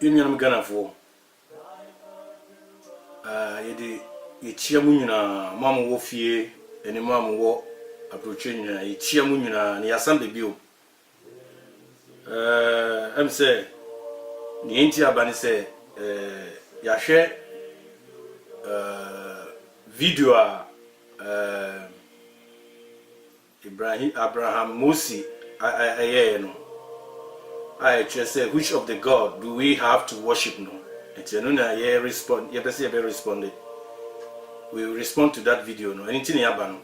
Union Ghana for ye chia mu nyina mamu wo fie ene mamu wo approach nyina ye chia mu nyina ne yasam be bio am say ni enti abani say ya hwe video Abraham Mosi no I just say which of the God do we have to worship no and you know ye respond ye person be responded we will respond to that video no anything yaba no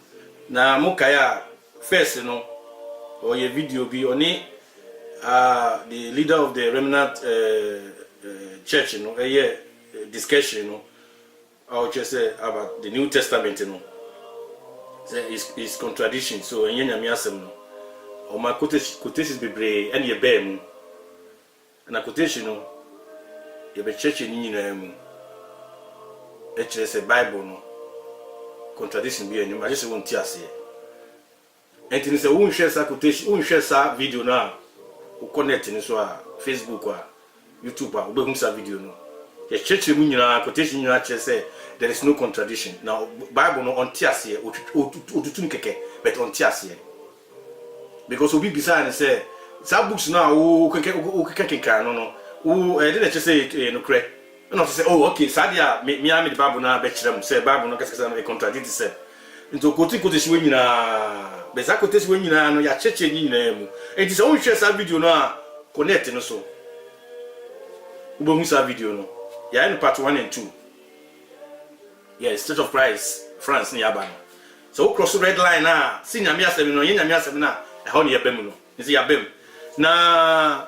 na mukaya first no or your video be oni the leader of the remnant church no discussion no I will just say about the New Testament no say is contradiction so enye nyame asem no o ma quotations bebre and ye bear mu na quotation no ye be church ni nyina mu e kire say Bible no contradiction be any ma just won ti ase enti ni say won share sa quotation won share sa video na o connect ni so a Facebook a YouTube a obehu sa video no ye church mu nyina quotation nyina kire say there is no contradiction now Bible no on ti ase otutu nkeke but on ti ase because obi bisa and say some books now o keke kan no o e dey na say no correct no say oh okay sadia me am the Bible na be kire mu say Bible no kese na contradict say into kote shi wenyina be za kote shi wenyina no ya cheche nyina mu enti say won hwe sa video no a connect no so ubo hu sa video no ya in part 1 and 2 yes Church of Christ France ni yaba no so cross red line na si nyame asem no nyame asem na e ho ne yabem no nzi yabem na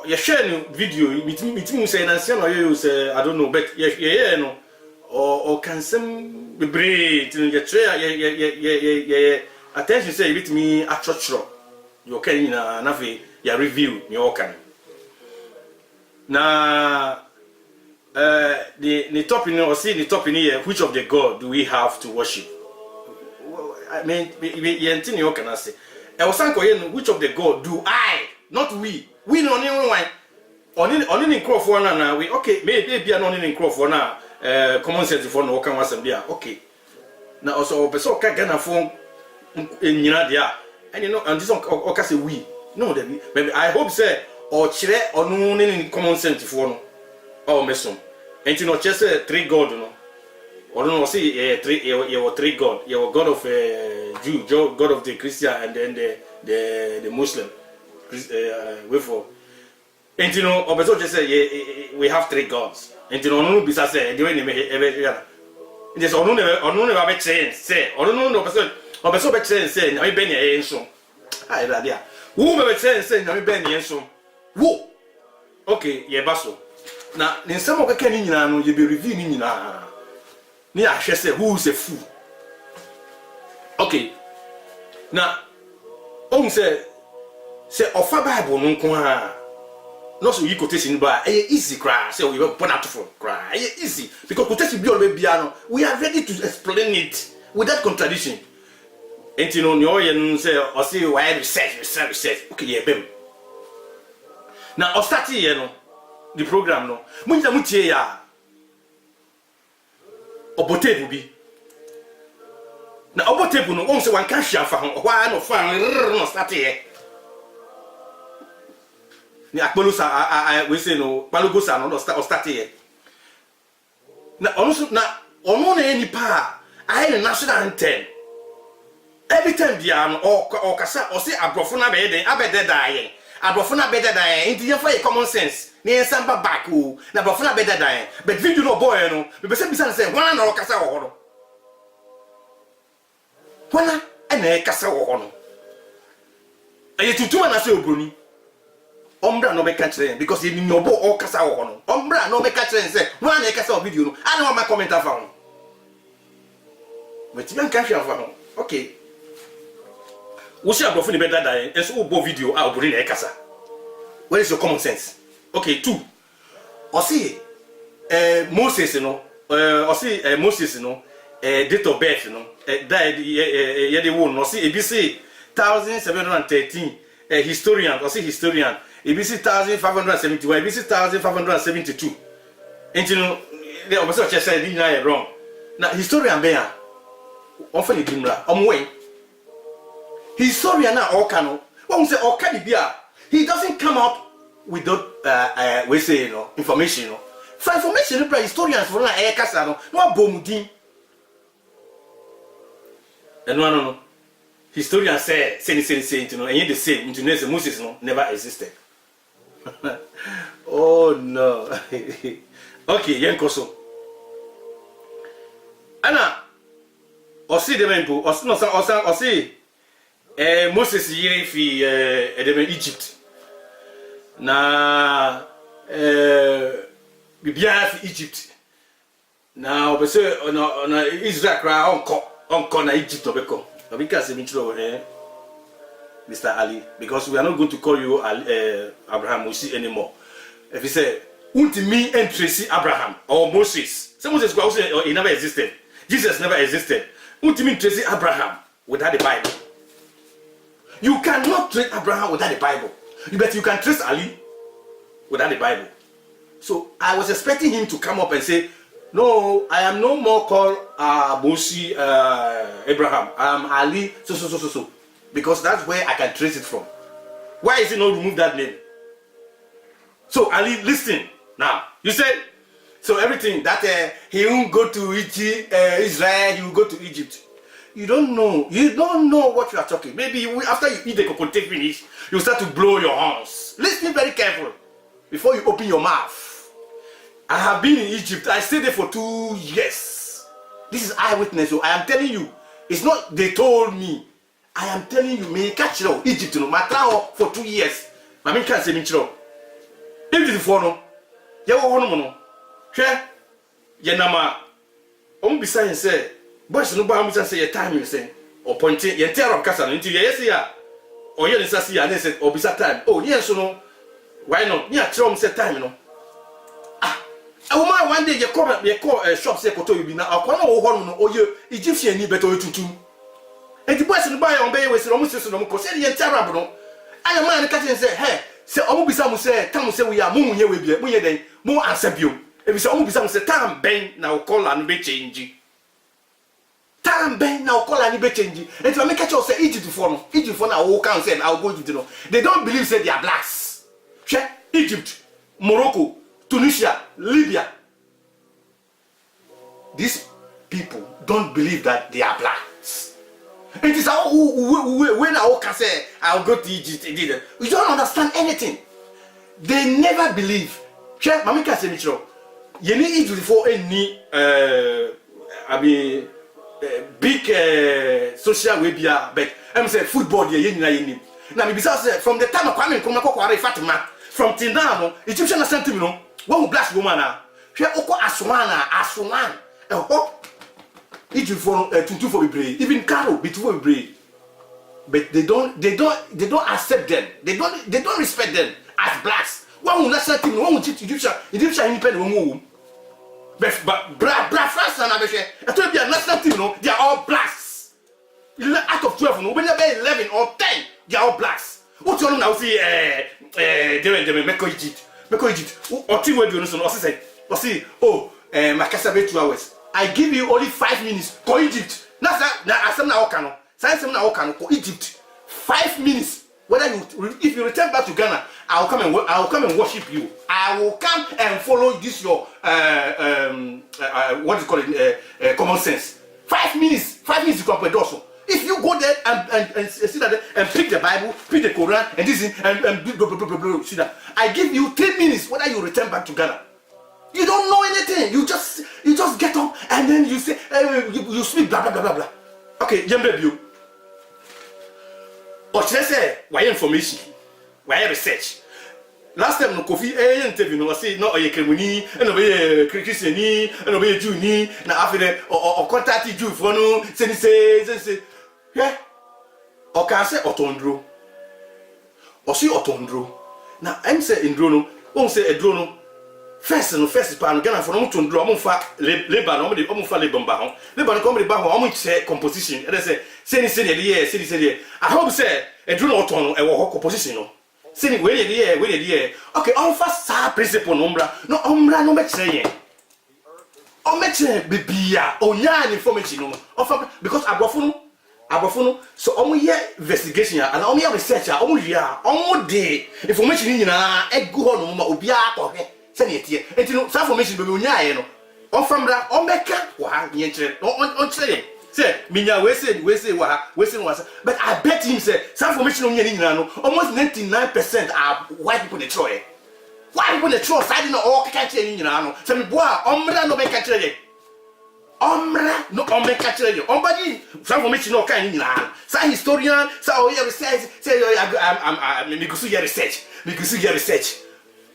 ye share no video mitimi say na say no you say I don't know but ye no or can some be to ye try ye attention say mitimi achochro you can na ve ya review ni okan na the topic or see the topic here which of the God do we have to worship I mean ye ntini okan say e wasan ko ye no which of the God do I not we no only one only in crop for na we okay maybe no only in crop for na common sense for no kan wasam dia okay na also person ka Ghana for nyina dia and you know and this o ka say we no maybe I hope say or chire onu in common sense for no o mesom enti no chese three God no or no say three God your God of Jew God of the Christian and then the Muslim wherefore and you know obeso just say we have three gods and you know no bisa say the way me ever just onu ne ba be change say onu no obeso be change say na me be ne enso ai radia wo be change say na me be ne enso wo okay ye baso na ne nsemo keke ni nyina no ye be review ni nyina ni ahwe say who is a fool okay na on say offer Bible no nko ha no so yi quotation ba easy cry say we put out for cry easy because quotation bi all be bia no we are ready to explain it without contradiction enti no nyo ye no say o say why research okay ye bem na o start here no the program no munja mutie ya obotebu bi na obotebu no on say wan kan hwia fa ho why no fa no start here ni akpolusa we say no palugosa no start here na onu na eni pa ai na national anthem every time dia no o kasa o say abrofo na be den abede daaye abrofo na bede daaye inti ye for common sense ni ensamba back o na abrofo na bede daaye but video no boy no be say bisa say wana na o kasa wo ho no wana na e kasa wo ho no aye tutuma na say obroni ombra no be catch them because you know bo o kasa wo no ombra no be catch them say one na kasa video no ana o ma comment afa ho but you can share afa ho okay wo see abrofo ni be dada en so bo video a obori na kasa where is your common sense okay two o see Moses no o see Moses no date of birth no died ye dey won no see e be say 1713 historian o see historian ABC 1571, ABC 1572. And you know, the officer just said, "Didn't wrong." Now, historian bear, often it didn't way. Historian now, all cano. One say, "Oh, can it be?" He doesn't come up with that, we say, information. For information, the historians for like air casano, no bomudin. And no. Historians say, and the same, into Moses never existed. Oh no. Okay, yenkoso. Ana, osi de mempo, osi Moses yiri fi de Egypt. Na bibia fi Egypt. Na obese na Israel kra onko na Egypt obeko. Obika se mitro Mr. Ali, because we are not going to call you Abraham Musi anymore. If you say me and Tracy Abraham or Moses. Some Moses he never existed. Jesus never existed. Me Tracy Abraham without the Bible. You cannot trace Abraham without the Bible. But you can trace Ali without the Bible. So I was expecting him to come up and say, "No, I am no more called Moses Abraham. I am Ali, so. Because that's where I can trace it from. Why is he not remove that name? So Ali, listen. Now, you said, so everything that he won't go to Egypt, Israel, he will go to Egypt. You don't know what you are talking. Maybe after you eat the coconut finish, you start to blow your horns. Listen very careful before you open your mouth. I have been in Egypt. I stayed there for 2 years. This is eyewitness. So I am telling you, it's not they told me. I am telling you, me catch Egypt no matter for 2 years. I mean can't say me chiro. Egypt for no. Ya wo hono no. Hwe ye nama on bisa yin say boys no ba am say ye time you say o point ye ntero kasa no nti ye yes ya o ye nsa si ya na say obisa time. Oh yes no. Why not? Me a chiro am say time no. A woman one day you call shop say koto you be na akwa wo hono no oye Egyptian ni beto tutum. And the boys in the buy on bay with almost no ko say ye terrible no. I am man catch say hey say omo bisa mu say tam say we are mu ye we bia mu ye den mu answer bio. E bi say omo bisa mu say tam ben na call and be change. Tam ben na call and be change. And to make catch say Egypt for na wo can say I go Egypt no. They don't believe say they are blacks. Egypt, Morocco, Tunisia, Libya. These people don't believe that they are blacks. It is how when I can say I'll go to Egypt. You don't understand anything. They never believe. Mami can say Mitro. You need Egypt for any big social media, but I'm saying football. Now me say from the time of Kwame Nkrumah Fatima from till now, Egyptian are sent to me no. One black woman na. She oko Aswan. Egypt for 22 for brave, even Caro be 2 for brave. But they don't accept them. They don't respect them as blacks. One will not say to one will Egyptian independent one. But France and Abeshe, I told you they are not team, no, they are all blacks. Out of 12, no, when they're 11 or 10, they are all blacks. What you now see they make Egypt. Or two words you know, or see, Makasa be 2 hours. I give you only 5 minutes. Go Egypt. Now I say now Okano. Say now Okano. Go Egypt. 5 minutes. Whether if you return back to Ghana, I will come and worship you. I will come and follow this your what is called common sense. 5 minutes. 5 minutes you come per also. If you go there and sit there and pick the Bible, pick the Quran, and this and blah, blah, blah, blah, see that. I give you 3 minutes. Whether you return back to Ghana. You don't know anything. You just get up and then you say you speak blah blah blah blah blah. Okay, Jembe you. Or should I say why information? Why research? Last time no Kofi interview no say no oye kremuni, no be Christian ni, no be Jew ni, na afide or contact Jew for no say. Yeah. Or can say otondro. Or say otondro. Now I'm say indro no, won say edro no. First pan Ghana for no to ndro mo fa labor no mo fa labor ba ho labor no come the ba ho mo che composition e say say ni dey say I hope say e dro no to no e wo composition no Say where the okay, on first sa principle umbra no be o meche bibia onya information no of because abofo so omo ye investigation and omo ye research omo hia omo de information nyina egu ho no ma obi akọhwe se na etie enti no sa information be onya aye no o from that o meka wa nye kire on kire say minya we say wa but I bet him say sa information onya nyina no almost 99% are white people in Troy. Why people the trust? I didn't all catch it in ano. Say me boy, omra no be catch it. Omra no ombe catch it. Ombadi some information no kan in ano. Say historian, say oh yeah research, say I'm me go see research. Me go see research.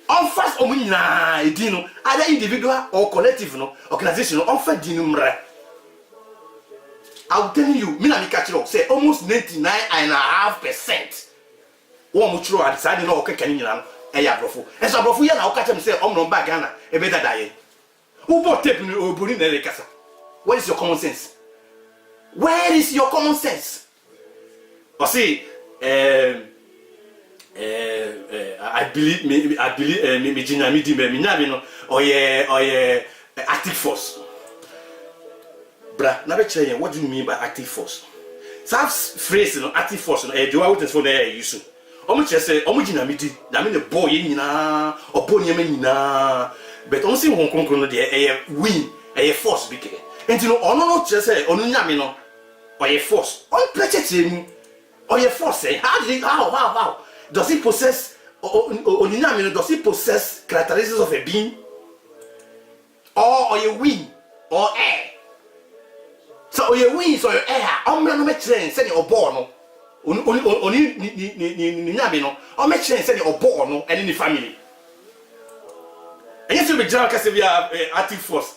On first omina edino, either individual or collective no, organization no on first dinumra. I'm telling you, me na me catch it say almost 99.5%. Wo mo tro adisade no okay kan in ano. Brofo. And so brofo ya na okacha me say omno ba Ghana e be dadaye. Ubo tape ni oburi na rekasa. Where is your common sense? Where is your common sense? I see I believe me jinya mi di me nyabe no oye active force. Bra, na be chere what do you mean by active force? That phrase no active force no e do what is for there use. Omo chese omo gina midi na me ne boy nyina obo nyema nyina but on si won konkron no de win force big enti no ono no chese onu nyame no oye force on preche mu oye force how does it possess onu nyame no does it possess characteristics of a being or oye win or air so oye win so oye air omra no me chere se ni obo no oni ni nyabe no o me chere say the obo no and in the family and yes we general ka say we are active force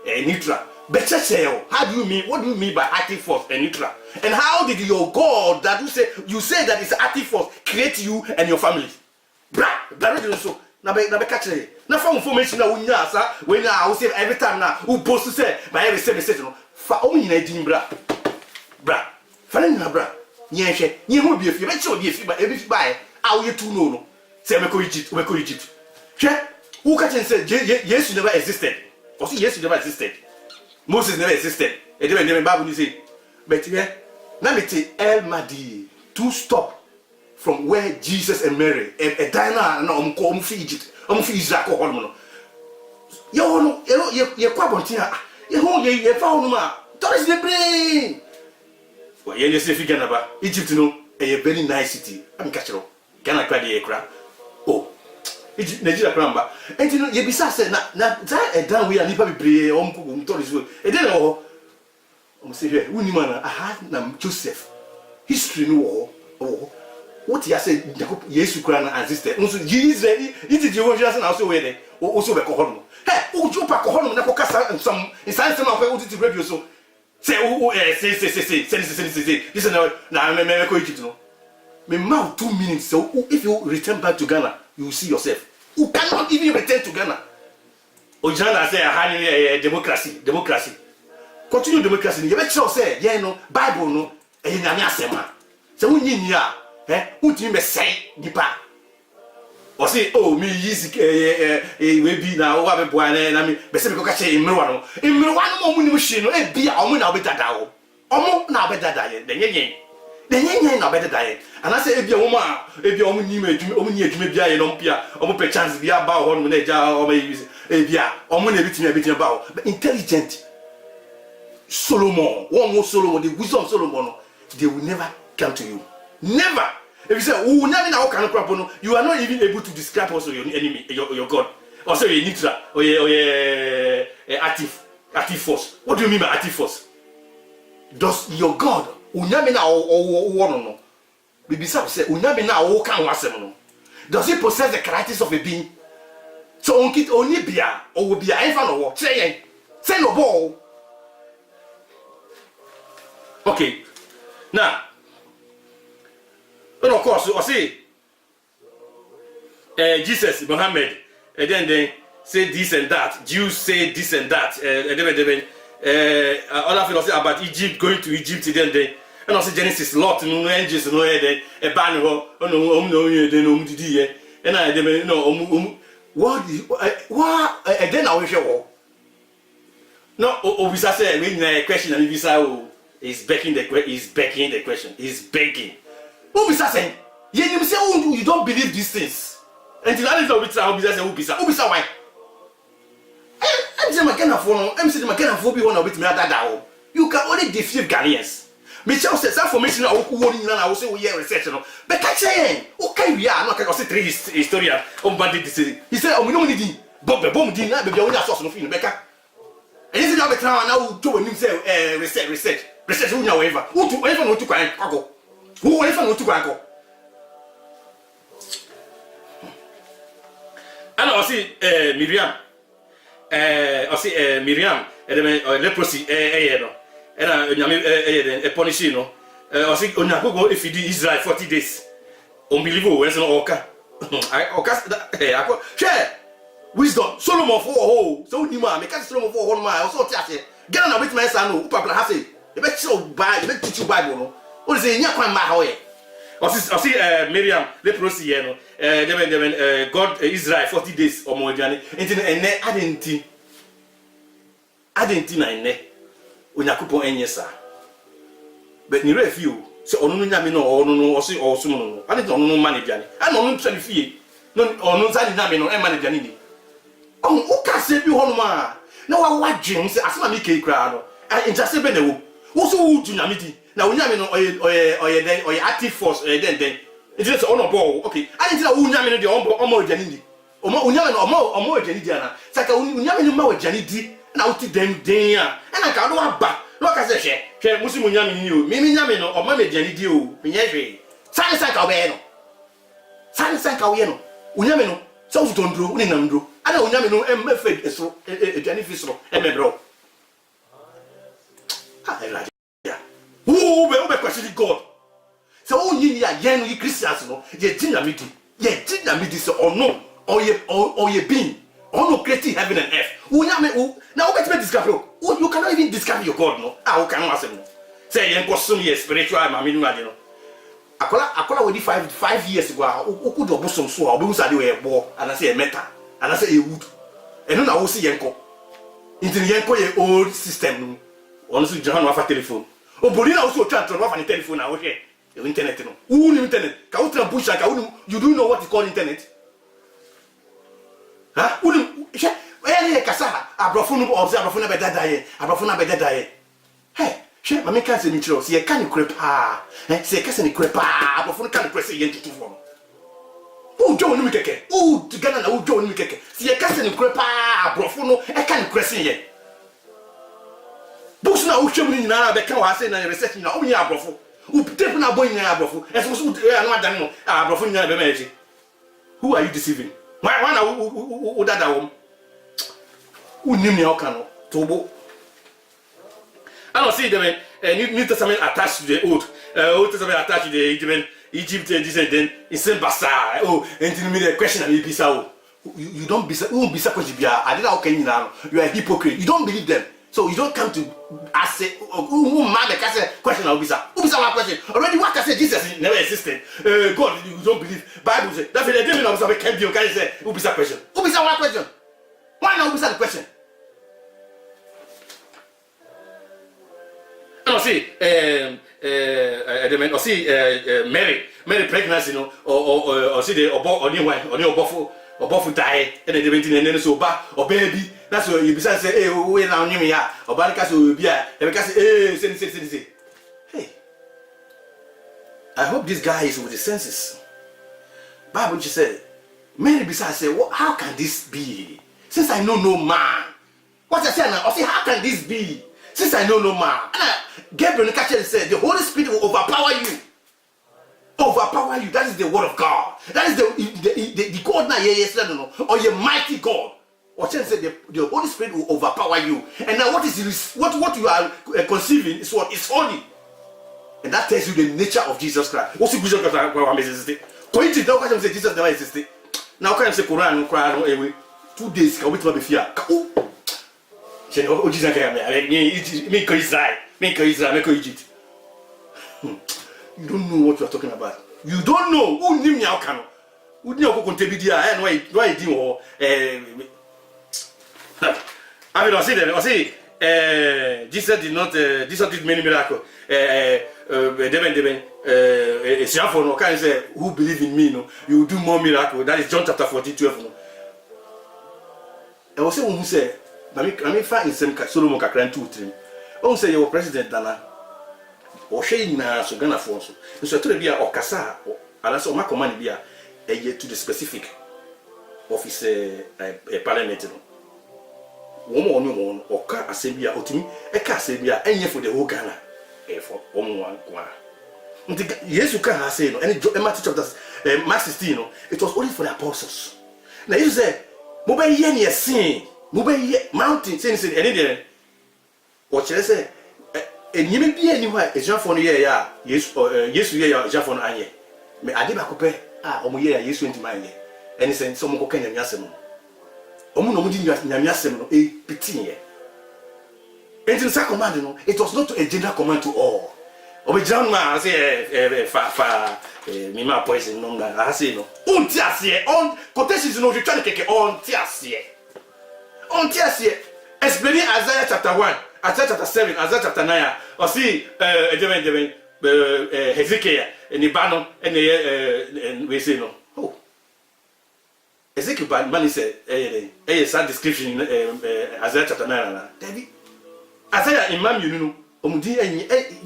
neutral but say how do you mean what do you mean by active force and neutral and how did your God that you say that it's active force create you and your family bra so na be catch na from information na wunya sa when na say every time na who post say by every message no fa o nyina din bra Fane na bra nyehwe nyehu bi efi be che obi efi ba ebi fi bae a wo yetu no say me ko Egypt hwe who catch say Jesus never existed or see Jesus never existed Moses never existed e dey me Bible ni say but here na me te El Mahdi to stop from where Jesus and Mary e dina na om fi Egypt om fi Israel ko hol mo no ye kwa bontia ye fa ho no ma tourist the brain. Well, you say Ghana ba Egypt no a very nice city. I'm catch you. Ghana kwa dey ekra. Oh. Egypt Nigeria kramba. And you know ye bisa say na that down we are nipa bebre omko tourist we. E dey no ho. Say here, who ni man aha na Joseph. History no ho. What he say Yesu kra na ancestor. Nso Israel it dey won just na so we dey. O so be ko hono. Hey, o jo pa ko hono na ko kasa some in science na ko uti radio so. Say say this is now me ko Egypt no me mouth 2 minutes so if you return back to Ghana you will see yourself you cannot even return to Ghana Ojana say ha democracy continue democracy you be sure say yeah no Bible no e nyame asema say wunyi ni a untimi be say nipa o say oh me easy we be na o be boa na me be say me ko ka che imrewa no mo ni hye no e bia o mo na obedada wo o mo na obedada ye de nyenyen na obedada ye ana say e bia wo ma e bia o mo ni adwuma bia ye no mpia o mo pe chance bia ba ho no na eja o ma use e bia o mo na ebitimi ba wo intelligent Solomon the wisdom of Solomon they will never come to you never. If you say, "Oh, you are not even able to describe also your enemy, your God, also your neutral, or your active force." What do you mean by active force? Does your God, no? Does it possess the characteristics of a being? So only bia or will be a infant say no ball. Okay, now. And of course, I see Jesus, Muhammad, and then they say this and that. Jews say this and that. Other philosophers about Egypt, going to Egypt, then And also Genesis lot no angels no head a ban ho no ye no didi ye. And I dem no what then I wish you no obisa say we na question and visa is begging the question. He's begging. Obisa say you say you don't believe these things. Until I little bit obisa say obisa why? I'm saying my kind of phone. I'm saying my kind of phone be one of it me that. You can only deceive Ghanaians. Michelle says information I will say we hear research no. But catch saying, okay we are not say three historian on bandit this. He said we don't need Bob the bomb din na be we source no fin beka. And this is how better now to when him say research who nya whatever. Whatever no to kwan kwago. Who whatever no to kwan. And I see Miriam Miriam leprosy no. And nyame punish no o say onyagogo efidi Israel 40 days unbelievable when no oka share wisdom Solomon for ho so ni ma me ka Solomon for ho ma o so ti ase gana na betima esa no papa ha say e be chiro Bible e be teach Bible no o say nya kwan ma ha o ye o say Miriam leprosy ye no God Israel 40 days o mo aduane enti enne adenti na enne Onyakupo enyesa but ni refi o se onu nyame no onu no o se o sum no ani to onu no manage ani ana onu twa fie no onu za ni nyame no e manage ani ni on o ka se bi hono ma na wa wadwen se asema mi ke kra no interest be na wo so wo du nyame di na onyame no oye active force den it se ono bo okay ani ti na wo nyame no de omo aduani di onyame no omo aduani di ana saka onyame no ma aduani di na uti den ya na ka do aba no ka se hwe musimu nyame ni o mi nyame no o ma mediani di o menye hwe san ka obe no san ka we no unyame no so utondro uni na ndro ana unyame no emmefe esro eduani fi sro emebro ya ube question God so onyi ya yen you Christians no ye tinyame di so ono oye bin ono create heaven and earth unyame now what me discover you cannot even discover your God no who can answer no say yen kosum ye spiritual mama nu ade no akola we 5 years ago okudo obosom so obi usade we ebo ana say metal ana say wood eno na wo see yen ko intini yen ko ye old system no ono so John wafa telephone obori na wo so transfer wafa ni telephone na wo hwe internet no wo ni internet ka wo tra bush ka wo you do know what is called internet ha uli ele kasa abrofo no observe abrofo na bedada ye hey she mama kan se ni chiro se ye kan ni krepa se ye kan se ni krepa abrofo no kan ni krese ye ntutu fo no jo ni mi keke tigana na jo ni mi keke se ye kan se ni krepa abrofo no e kan ni krese ye books na wo hwem ni na be kan wa se na research na o mi abrofo u tape na boy na abrofo e so no adan no abrofo ni na be ma eji who are you deceiving why na wo dada wo unim ya okano tobo I see the New Testament attached to the Old Testament attached to the Egypt and this and then it's same basa and me the question and bisa you don't bisa bisa question bia I did okay now you are a hypocrite you don't believe them so you don't come to ask say man the question and bisa one question already what I say Jesus never existed God you don't believe Bible say that the demon of some can be okay say bisa question ubisa one question why not ubisa the question no see Mary pregnancy no or see the obo die and the 19 and so ba or baby that's what you besides say hey we now nyim ya obarika so obi a e ka say say hey I hope this guy is with the senses Bible just said Mary besides say what how can this be since I know no man what I say now I say how can this be since I know no man Gabriel said the Holy Spirit will overpower you. That is the word of God. That is the God na no or your mighty God. Or said the Holy Spirit will overpower you. And now what you are conceiving is what is holy. And that tells you the nature of Jesus Christ. What's the Jesus Christ? Going to tell say Jesus never existed. Now can I say Quran 2 days can we to be fear. Jesus can me Israel. Make Israel, make Egypt. You don't know what you are talking about. You don't know who name ya okano. Who name ko kontebidia and why di wo I mean, I say Jesus did many miracles. Can say who believe in me, no, you will do more miracles. That is John chapter 14:12. No. I was saying who say, I mean, find in some Solomon Kakran 2-3. Oh, say your president Dana or Shane so Ghana for so. So to be a Okasa or Alaso Makomani be a year to the specific office a parliament. Woman or car assembly otimi, a car assembly, and for the whole Ghana. For one. Yes, you can't say no. Any Matthew chapter Mark 16, it was only for the apostles. Now you say, Mobile Yen sin, Mobile mountain, saying any what shall I say? And you may be anywhere, a Jean for year, yes, you are Jean for Anye. May I did Cope, or year, yes, went to my year. And he said, some cocaine and yasem. Omuno Yasem, a pity. And in second command, it was not a general command to all. Or John man say Mima poison no I say no. On tiasie on quotations no you try to take on tiasie. On tiasie. Explaining Isaiah chapter 1, Isaiah chapter 7, Isaiah chapter 9. Or see Hezekiah and Ibano and we say no. Oh. Ezekiel man said a sad description in Isaiah chapter 9. David Isaiah Imam you know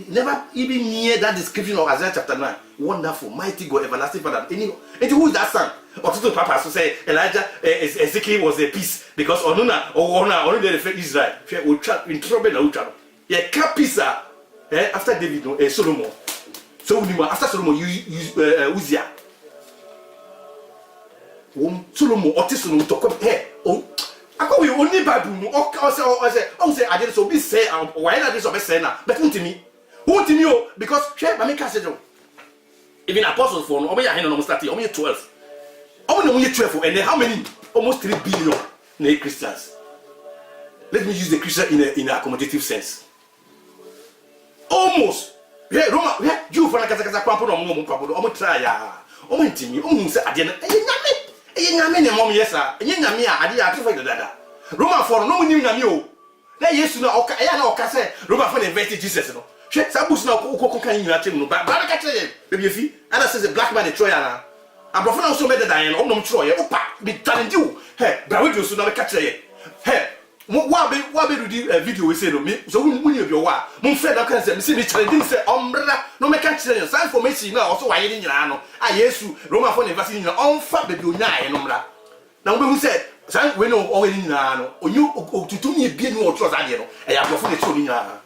never even near that description of Isaiah chapter 9. Wonderful, mighty God, everlasting Father. And who is that son? Or to the Papa to say Elijah Ezekiel was a peace because Onuna or only they refer Israel. We trap in trouble now. Yeah, Capisa after David, Solomon. So after Solomon, Uzziah. Solomon, Otis, talk here. I go with only Bible. I say I did so be say why not this or be say now. But who to me? Who to me? Because share my make us even apostles for no, hand on almost 30, only 12. Only 12, and then how many? Almost 3 billion Christians. Let me use the Christian in a accommodative sense. Almost. Yeah, Roma, yeah, you for like a pampo no more, almost try ya. Almost to me, almost at the end. Yenya mom yes sir yenya me a ade ato fa dada Roma for no nim na me o na Yesu na oka ya na oka say Roma for invite Jesus no hwe sabus na okoko kan nyina tem no ba ka kire be fi ana say the black man dey try na abrofo na so me dada yen no nom tro ye opa be challenge you he bra we do so na be ka kire ye he wa be do di video we say no me so we be wa mo fe da kan say me say me challenge me say omra no me ka kire some information na also wa ye ni nyina no a Yesu Roma for invite nyina on fa be do nya ye no mra na we say san we no o we ni nyina no onyu otutu ni bie ni o trust ade no e ya abrofo na tro ni nyina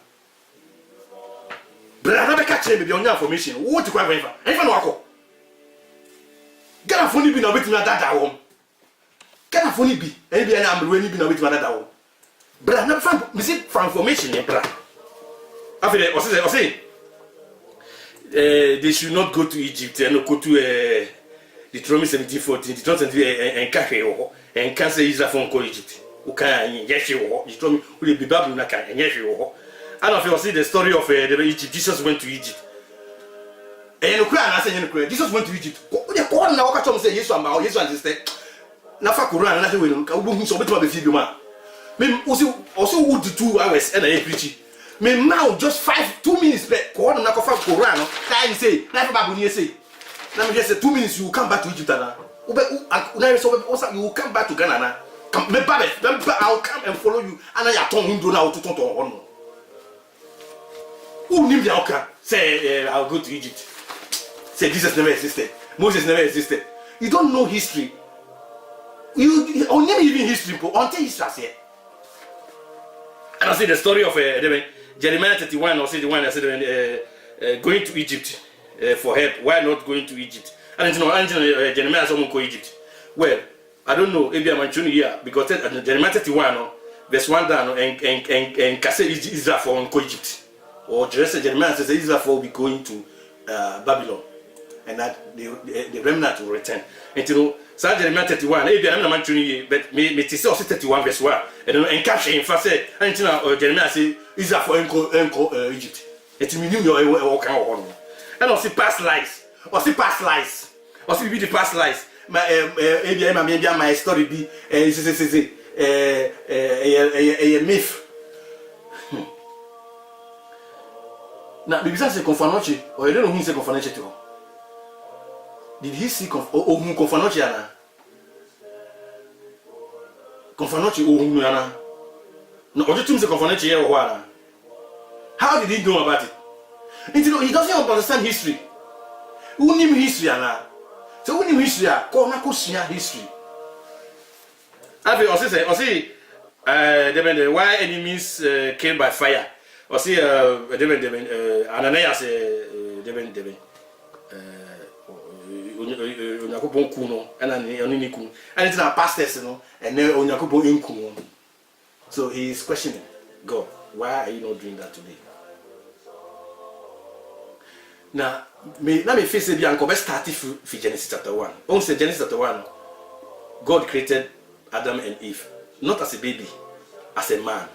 bra na be ka kire be onya information wo ti kwa venfa enfa no akọ Gana foni bi na obetimi adada wo Gana foni bi e bi na amrewe ni bi na obetimi adada wo bra na fa me see transformation in bra after o say they should not go to Egypt and go to Deuteronomy 17:14 Deuteronomy en kahwe wo en kan say Israel for go Egypt o kan yehwe wo Deuteronomy o le Bible na kan yehwe wo and of you see the story of the Egypt. Jesus went to Egypt and no kura na say no kura Jesus went to Egypt the call na waka chom say Jesus amba Jesus and sister na fa Quran na say we no ka obo so betima be fi bi ma me also would 2 hours and I preach me now just 2 minutes be call na ko fa Quran no time say na fa Bible ni say na me just say 2 minutes you come back to Egypt na na so you will come back to Ghana na come me babe I'll come and follow you and I turn window now to turn on who name the oka say I'll go to Egypt. Say Jesus never existed. Moses never existed. You don't know history. You never even history until history here. And I see the story of Jeremiah 31. I see the one that said going to Egypt for help. Why not going to Egypt? And Jeremiah someone go Egypt. Well, I don't know. Maybe I'm mentioning here because Jeremiah 31 verse 1 down and Kase Israel for go Egypt. Or Jeremiah says Israel will be going to Babylon. And that the remnant will return. And you know, Psalm Jeremiah 31, maybe I'm not mentioning but me say also 31 verse 1. And capture in first say, and you know, Jeremiah say Israel for Egypt. It minimum your walk on. And also past lives. Or see past lives. Or see the past lives. My story be a myth. Now, because I say Confanochi, or you don't know who say Confanochi to. Did he see Confanochi? Confanochi, oh, no, or you say Confanochi here or what? How did he know about it? He doesn't understand history. Who knew history? So, who knew history? History. I see, why enemies came by fire. Or see, Ananias, Onyakopon Kuno, and Oninikum, and it's our pastors, and then Onyakopon Inkum. So he is questioning God, why are you not doing that today? Now, let me face it. Let's start with Genesis chapter 1. On say Genesis chapter 1, God created Adam and Eve, not as a baby, as a man.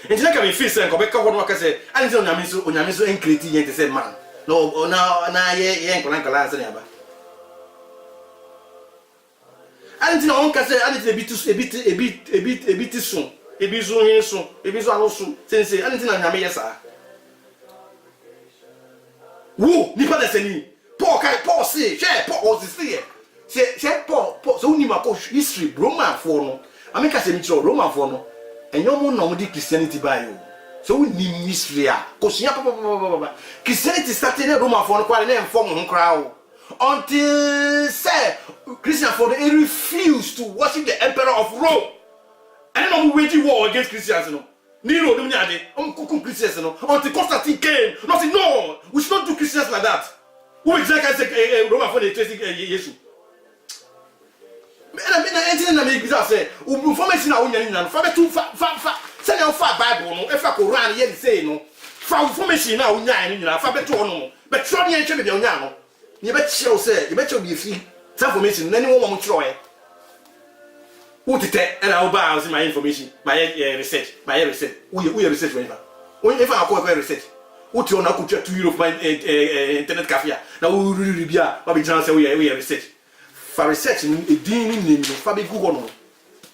And you can face it. Kobe ka what say. I didn't know Onyamiso ain't creating yet to say man. No, now ye ain't gonna answer never. I didn't know say. I didn't a bit soon. A bit soon. Since I didn't know Nyame yes sir. Who nipa de seni Paul say share Paul was say share Paul so ni ma ko history Roman for no ameka say mi Roman for no enyo mo no di Christianity by you so we ni history a ko sia papa Christianity started in Roman for no kwale na inform ho kra until say Christian for they refused to worship the emperor of Rome and no waging war against Christians no. Nero, Christians, until Constantine came. No, we should not do Christians like that. Who exactly say Roman for the tracing issue? I say, information now, send your fat Bible, no, if I could run here, say no, for information now, but try me and show me the young. You bet you say, you bet you'll be free. Some information, then you won't try. Who to tell and I'll buy my information, my research. We research whenever. If I call research, what you want to €2 my internet cafe. Now we really be a Bobby Johnson, we research. For research in a dean in Fabi Google.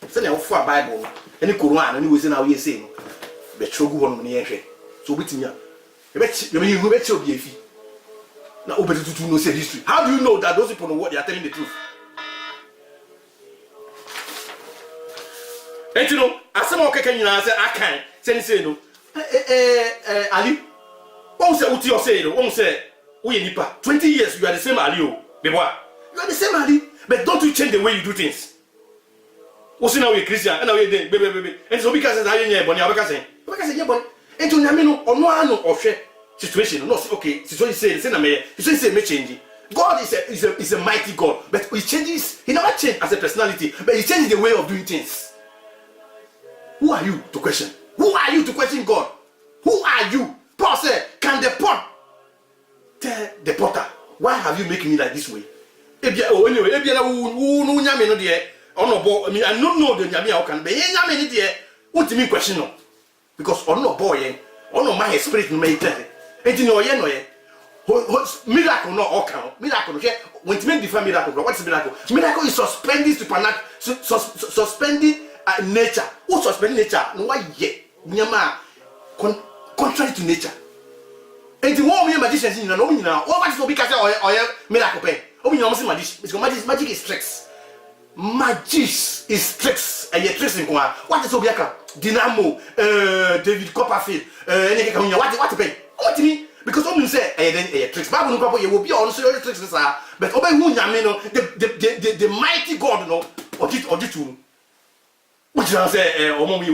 Send out for Bible, any Quran, and he was in our year saying, but true Google on the entry. So with me, you bet you'll be a fee. Now, open to know say history. How do you know that those people know what they are telling the truth? And you know, as some okay can you answer, I can't say no. Ali, won't say what you say, won't say, we nipa 20 years, you are the same Ali, you are the same Ali, but don't you change the way you do things? What's now we Christian, and now we baby, and so because I am Bonnie, I can say, and to Namino or no or share situation, no, okay, situation say, say, may change. God is a mighty God, but he changes, he never changes as a personality, but he changes the way of doing things. Who are you to question? Who are you to question God? Who are you? Paul said, can the pot tell the potter, why have you making me like this way? Anyway, I don't know the Yamia can be any idea. What do you mean question? Because on no boy, on no my spirit may tell it. And you know, miracle no okay. Miracle, when to make different miracle, what's miracle? Miracle is suspending supernatural, suspending nature. Who suspend nature? No why yet? Nyama contrary to nature. And the one magicians in no now. What is because or miracle pay? Oh, you know magic. Because magic is tricks. Magic is tricks. And yet tricks in Kwa. What is Obiaka? Dynamo, David Copperfield, what to pay? What to me? Because you say then tricks. Bible no you will be on serious tricks, but obey who the mighty God no or it. Which I say, Omomi,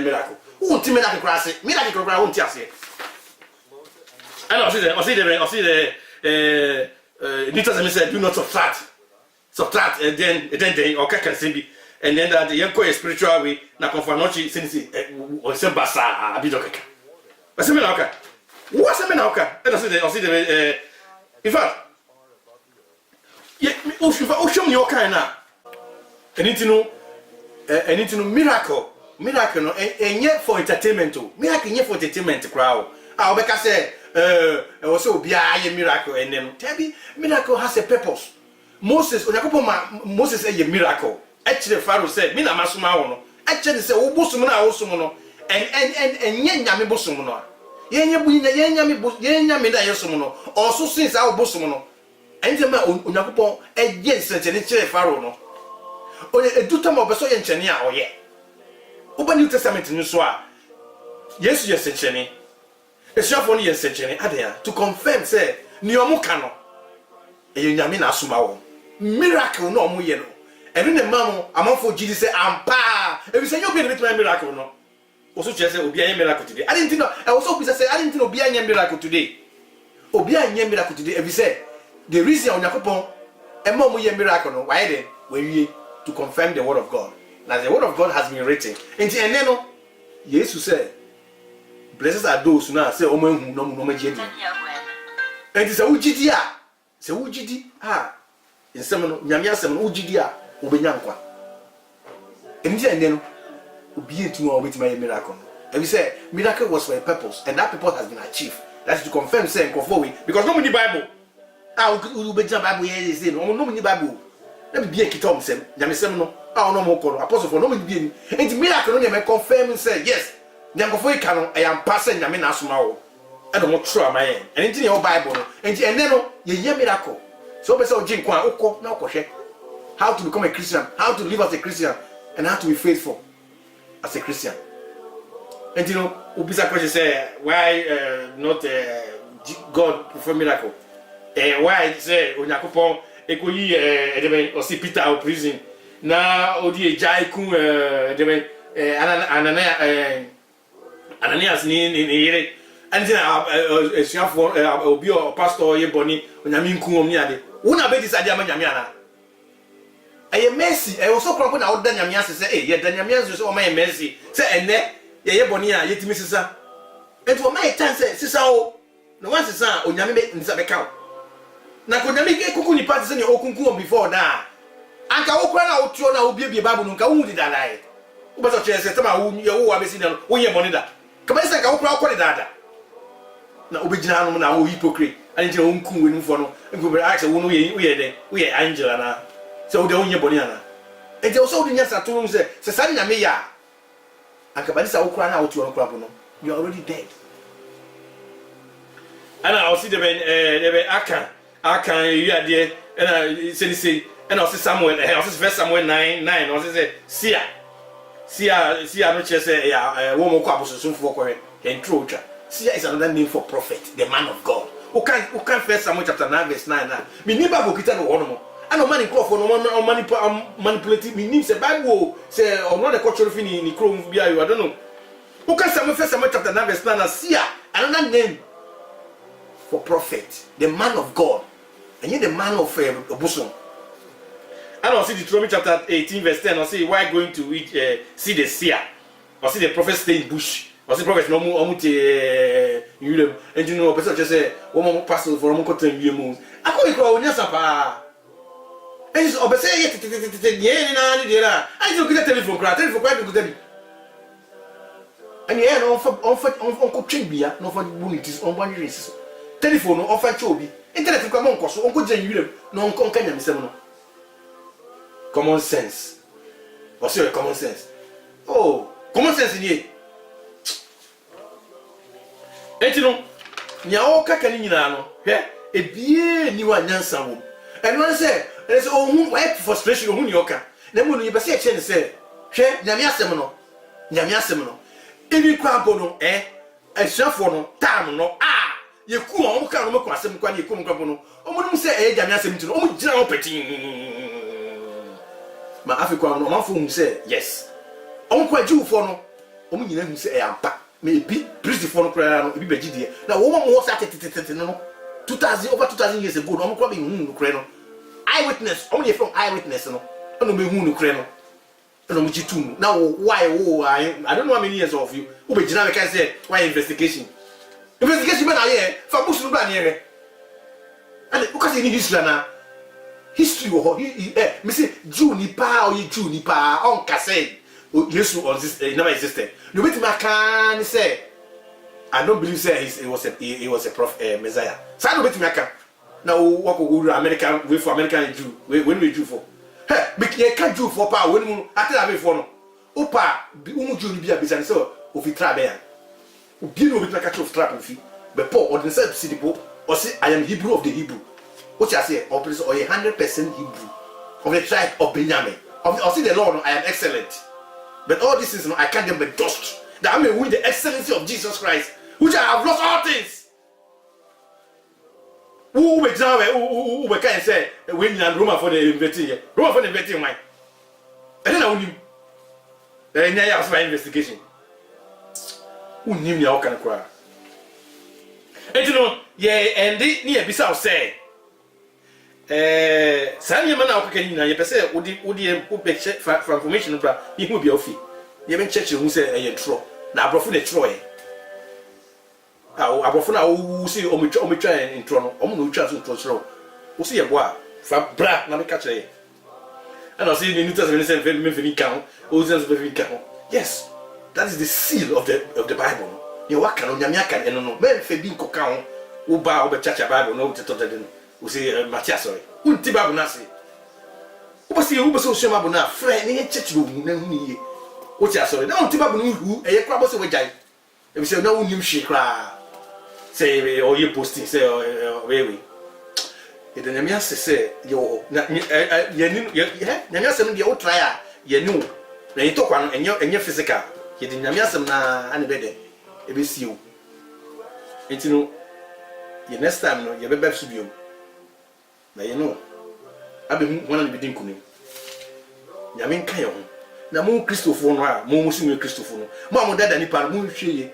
miracle. Who won't miracle grass? Miracle grass won't tell you. I see the Nita said, do not subtract, and then they or can be, and then that the young spiritual way, na confanochi, since or some basa, a bit okay. What's a minaka? What's a minaka? And I see the in fact, yet, show me your kind now. And it's no miracle no and yet for entertainment too. Miracle yet for entertainment crowd. Ah, obeka say also obia ye miracle ene no. Miracle has a purpose. Moses Moses a miracle. Actually Pharaoh said, "Me na masoma wo no." Actually say wo bosom na wo som no. En nyame bosom no. Ye nyame da yesom no. Also since I wo bosom no. Enti ma Onyankopɔn eje nsɛnkyɛne kyerɛ Pharaoh no. Oye edutam obeso ye nkyɛne a ɔyɛ. Oba New Testament no so a Yesu ye nsɛnkyɛne. Esuafo no ye nsɛnkyɛne adea to confirm say ni omo ka no. Eye nyame na asoma wo. Miracle no omo ye no. Eno ne mamo amanfo gidi say ampa. Ebi say you be the miracle no. Also just say obi anya miracle today. I didn't know. I also say I didn't know obi anya miracle today. Obi anya miracle today. Ebi say the reason Onyankopon ema omo ye miracle no why then we to confirm the word of God. Now the word of God has been written. Enti ene no Jesus said blessed are those who now say omo hu no mo magidi. Enti say ugidi a say ugidi nsem no nyame asem no ugidi a obenya nkwa. Enti ene no obi etu o betima ye miracle. And we say miracle was for a purpose and that purpose has been achieved. That's to confirm say nkofo we because no money Bible. We be Bible here say no money Bible. Let me be a kitom sem. Nyame sem no. No more call apostle for no money be. And the miracle no dey confirm say yes. Nkofo e ka no I am passing nyame na asoma wo. E no mo true am I. And in the Bible no. And ene no ye miracle. So be say ogin kwa ukọ na ukọhwe. How to become a Christian, how to live as a Christian and how to be faithful as a Christian. And you know, Ubisa question say why not God perform miracle? Why say Onyankopon ekoyi edebe osi Peter out prison na odi ejai kun edebe Ananias ni yere and esuafo obi o pastor ye boni onyame nkun om ni ade wona be decide am nyame ana eye mercy also kronko na oda nyame ase say ye da nyame ase so o ma mercy say ene ye boni a yetimi sisa enti o ma etan say sisa o no wan sisa onyame be nsa be ka na ko nyame ke kuku ni party say ne okunku on before da anka wo kra na wo tuo na wo biebie babu no nka wo di da lai wo be so che say tama wo ye wo abesi na wo ye boni da ka be say ka wo kra ko di da da na obegina no na wo hypocrite ani je onku we no fo no nko be ask wo no ye den wo ye Angela na so wo de onye boni ana e je so wo nya sa to no say se sa nyame ya anka ba sa wo kra na wo tuo no kra bo no you are already dead. Ana I see the ben aka you are there and say and I see Samuel I see verse Samuel 9 I see Sia no che say ya wo mo kwa bososun fo ko he intro twa. Sia is another name for prophet, the man of God. Who can first Samuel chapter 9 verse 9 na. Me ni Bible kita no wono mo. Ano man in crop for no manipulate me name say Bible say or not the cultural thing ni chrome bia you I don't know. Who can Samuel first Samuel chapter 9 verse 9 na Sia another name for prophet, the man of God. And you the man of Obusun. And I see Deuteronomy chapter 18 verse 10. I see why going to see the seer. I see the prophet stay in bush. I see prophet no more you and you know person just say one more pastor for one cotton you moves. I call it on Yasapa. And so obey yeah na ni dira. I just get telephone quite good. And yeah on coaching bia no for bunities on one races. Telephone no offer chobi. Internet kwa monko so onko jan yure no onko nka nyamsem no. Common sense. What's your common sense? Oh, common sense ni. Enti no nya o kaka ni nyina no. Hwe ebie ni wa nyansa wo. Eno say ohun why frustration ohun ni oka. Na mu no ye bese e che ne say hwe nyame asem no. Ebi kwa bo no asuafo no time no ye ku on ka no mako asem kwa ye ku mko no omo se e nyame asem ntino omo gina on petin ma afiko no manfo hu se yes on kwa jiwfo no omo nyina hu se e ampa me bi priest fo no kra no ebi begidie na wo mo sa tetetete no 2000 years ago no omo kwa be hu no kra no eyewitness omo ye from eyewitness no ono be hu no kra no ono mo jitu now why I don't know how many years of you wo be gina me can say why investigation man aye fa busu no ba ne ere and because in history na history wo me say Jew ni pa o ye Jew ni pa on ka say Jesus never existed no beti ma kan say I don't believe say he was a prophet, Messiah. So I don't bet me aka. Now what go American we for American Jew. When we Jew for. Hey, but you can't Jew for power when I tell you for no. Opa, Jew be a business so of it trabe. Obi no be catch of trap fi. But Paul or the self see the Pope or say I am Hebrew of the Hebrew. What you say? Or 100% Hebrew of the tribe of Benjamin. Or see the Lord, I am excellent. But all these things, I can't get but dust. That I may win the excellency of Jesus Christ, which I have lost all things. Who can say when you Roma for the invitation? Roma for the invitation, mine. I don't know who knew. Then I asked my investigation. Who knew me? How can I cry? And you know, yeah, and they near Bissau say. Sanya mana okake nyina ye pese odi for information bra ye hu bia ofi ye ben church hu se eye tro na abrofo na tro ye abrofo na wo si ometwa intro no omo na otwa so tro wo si ye bo a fa bra na me ka kire ye and I see the New Testament say me fi kan o se so fi kan yes, that is the seal of the Bible. Ye waka no nyame aka eno no me fa bi nkoka ho wo ba wo be church Bible no teto de no. We say Matthias sorry. Unti babu na se. Wo se so babu na frɛ ne church do na hu ni ye. Wo ti sorry. Na unti babu no hu eye kra bo se wajai. E be say na unim hwe kra. Say o ye posting say we. E de nyame asese yo na ye ni ye nyame asem de wo try a ye ni wo. Na ye to kwa no enye physical. Ye de nyame asem na ane be de. E be si wo. Enti no ye next time no ye be beb su biom. Na you know abi wana ni bidin kunu nyame nka ye ho na mo Christopher no a mo musu me Christopher no mo am dada ni pa mo hweye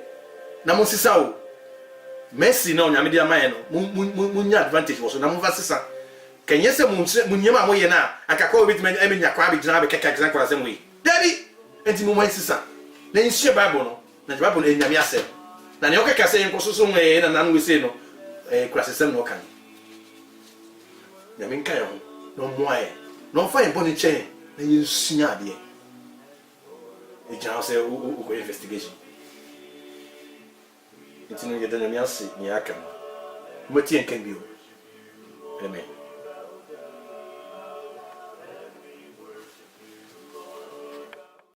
na mo sisa o Messi na nyame dia man no mo nya advantage wo so na mo va sisa kenye se mo nyema mo ye na akakwa obi tmen enya kwa bi gina be keka example asem we dabi enti mo man sisa na nsie Bible no na Bible no nyame asem na ne okeka se nko so mo ye na nan we se no krasesem no kan nyame nka ye ho no moaye no fa yebo ni chen na yesua ade e jana se o go investigation itinu ye dana mi ase ni aka mo ti en kan bi o amen.